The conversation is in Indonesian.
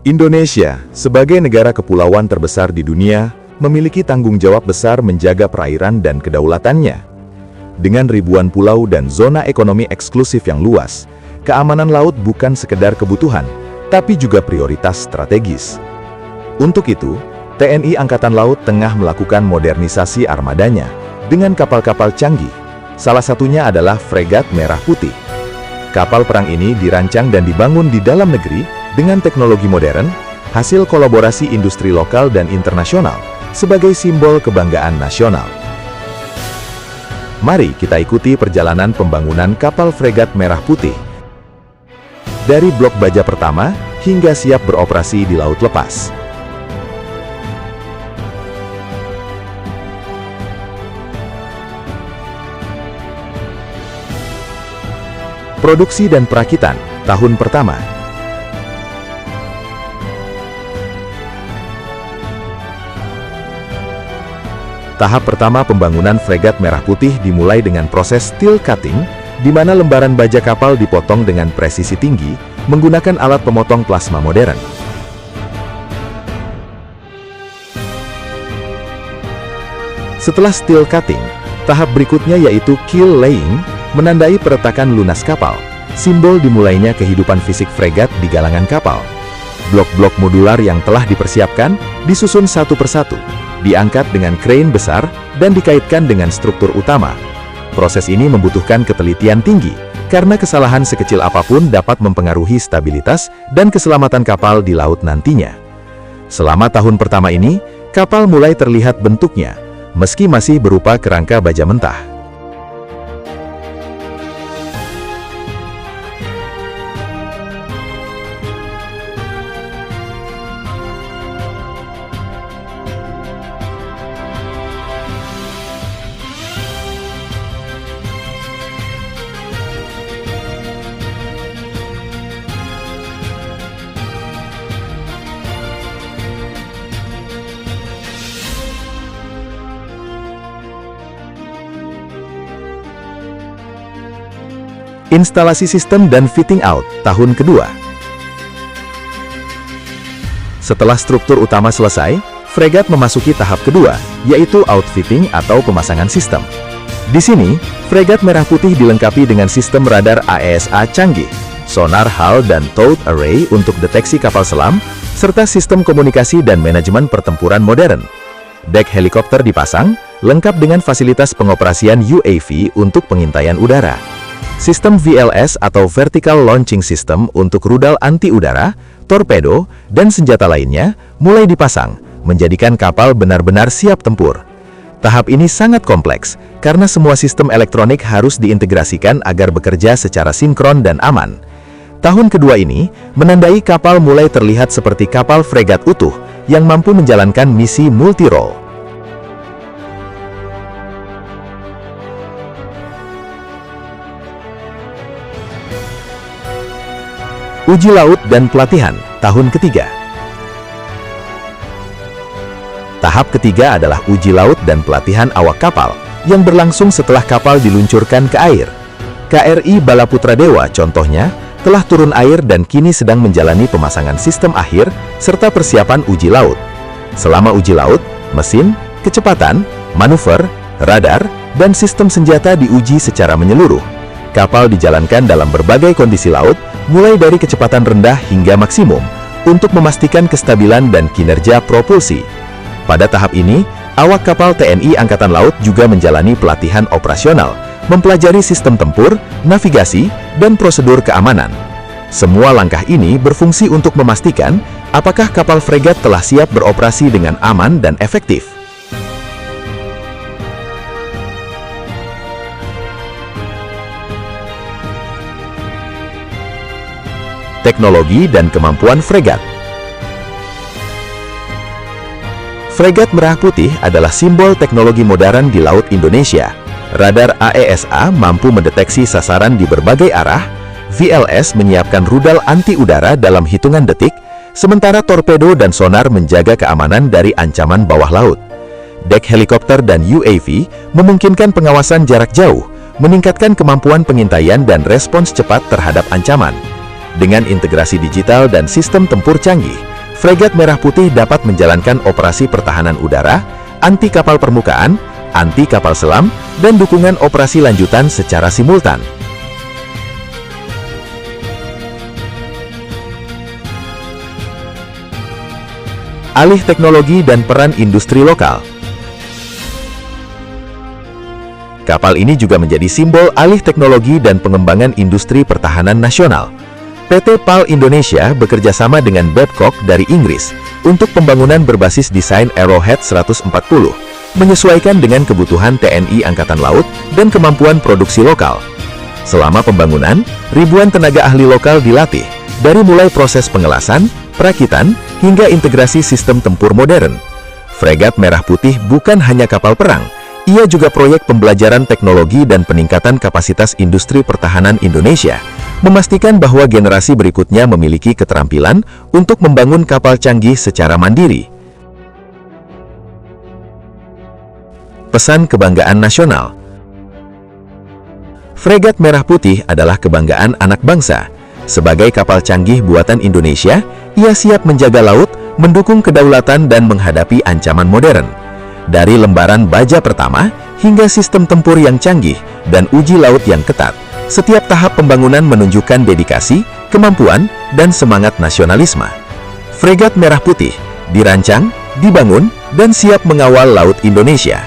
Indonesia, sebagai negara kepulauan terbesar di dunia, memiliki tanggung jawab besar menjaga perairan dan kedaulatannya. Dengan ribuan pulau dan zona ekonomi eksklusif yang luas, keamanan laut bukan sekedar kebutuhan, tapi juga prioritas strategis. Untuk itu, TNI Angkatan Laut tengah melakukan modernisasi armadanya dengan kapal-kapal canggih. Salah satunya adalah fregat Merah Putih. Kapal perang ini dirancang dan dibangun di dalam negeri dengan teknologi modern, hasil kolaborasi industri lokal dan internasional, sebagai simbol kebanggaan nasional. Mari kita ikuti perjalanan pembangunan kapal fregat Merah Putih. Dari blok baja pertama, hingga siap beroperasi di laut lepas. Produksi dan perakitan, tahun pertama. Tahap pertama pembangunan fregat Merah Putih dimulai dengan proses steel cutting, di mana lembaran baja kapal dipotong dengan presisi tinggi, menggunakan alat pemotong plasma modern. Setelah steel cutting, tahap berikutnya yaitu keel laying, menandai peretakan lunas kapal, simbol dimulainya kehidupan fisik fregat di galangan kapal. Blok-blok modular yang telah dipersiapkan, disusun satu persatu, diangkat dengan crane besar, dan dikaitkan dengan struktur utama. Proses ini membutuhkan ketelitian tinggi, karena kesalahan sekecil apapun dapat mempengaruhi stabilitas dan keselamatan kapal di laut nantinya. Selama tahun pertama ini, kapal mulai terlihat bentuknya, meski masih berupa kerangka baja mentah. Instalasi sistem dan fitting out, tahun kedua. Setelah struktur utama selesai, fregat memasuki tahap kedua, yaitu outfitting atau pemasangan sistem. Di sini, fregat Merah Putih dilengkapi dengan sistem radar AESA canggih, sonar hull dan towed array untuk deteksi kapal selam, serta sistem komunikasi dan manajemen pertempuran modern. Dek helikopter dipasang, lengkap dengan fasilitas pengoperasian UAV untuk pengintaian udara. Sistem VLS atau Vertical Launching System untuk rudal anti-udara, torpedo, dan senjata lainnya mulai dipasang, menjadikan kapal benar-benar siap tempur. Tahap ini sangat kompleks, karena semua sistem elektronik harus diintegrasikan agar bekerja secara sinkron dan aman. Tahun kedua ini, menandai kapal mulai terlihat seperti kapal fregat utuh, yang mampu menjalankan misi multi-role. Uji laut dan pelatihan, tahun ketiga. Tahap ketiga adalah uji laut dan pelatihan awak kapal, yang berlangsung setelah kapal diluncurkan ke air. KRI Balaputra Dewa, contohnya, telah turun air dan kini sedang menjalani pemasangan sistem akhir, serta persiapan uji laut. Selama uji laut, mesin, kecepatan, manuver, radar, dan sistem senjata diuji secara menyeluruh. Kapal dijalankan dalam berbagai kondisi laut, mulai dari kecepatan rendah hingga maksimum, untuk memastikan kestabilan dan kinerja propulsi. Pada tahap ini, awak kapal TNI Angkatan Laut juga menjalani pelatihan operasional, mempelajari sistem tempur, navigasi, dan prosedur keamanan. Semua langkah ini berfungsi untuk memastikan apakah kapal fregat telah siap beroperasi dengan aman dan efektif. Teknologi dan kemampuan fregat. Fregat Merah Putih adalah simbol teknologi modern di Laut Indonesia. Radar AESA mampu mendeteksi sasaran di berbagai arah, VLS menyiapkan rudal anti-udara dalam hitungan detik, sementara torpedo dan sonar menjaga keamanan dari ancaman bawah laut. Dek helikopter dan UAV memungkinkan pengawasan jarak jauh, meningkatkan kemampuan pengintaian dan respons cepat terhadap ancaman. Dengan integrasi digital dan sistem tempur canggih, fregat Merah Putih dapat menjalankan operasi pertahanan udara, anti kapal permukaan, anti kapal selam, dan dukungan operasi lanjutan secara simultan. Alih teknologi dan peran industri lokal. Kapal ini juga menjadi simbol alih teknologi dan pengembangan industri pertahanan nasional. PT PAL Indonesia bekerja sama dengan Babcock dari Inggris untuk pembangunan berbasis desain Arrowhead 140, menyesuaikan dengan kebutuhan TNI Angkatan Laut dan kemampuan produksi lokal. Selama pembangunan, ribuan tenaga ahli lokal dilatih, dari mulai proses pengelasan, perakitan, hingga integrasi sistem tempur modern. Fregat Merah Putih bukan hanya kapal perang, ia juga proyek pembelajaran teknologi dan peningkatan kapasitas industri pertahanan Indonesia, memastikan bahwa generasi berikutnya memiliki keterampilan untuk membangun kapal canggih secara mandiri. Pesan kebanggaan nasional. Fregat Merah Putih adalah kebanggaan anak bangsa. Sebagai kapal canggih buatan Indonesia, ia siap menjaga laut, mendukung kedaulatan dan menghadapi ancaman modern. Dari lembaran baja pertama hingga sistem tempur yang canggih dan uji laut yang ketat, setiap tahap pembangunan menunjukkan dedikasi, kemampuan, dan semangat nasionalisme. Fregat Merah Putih dirancang, dibangun, dan siap mengawal laut Indonesia.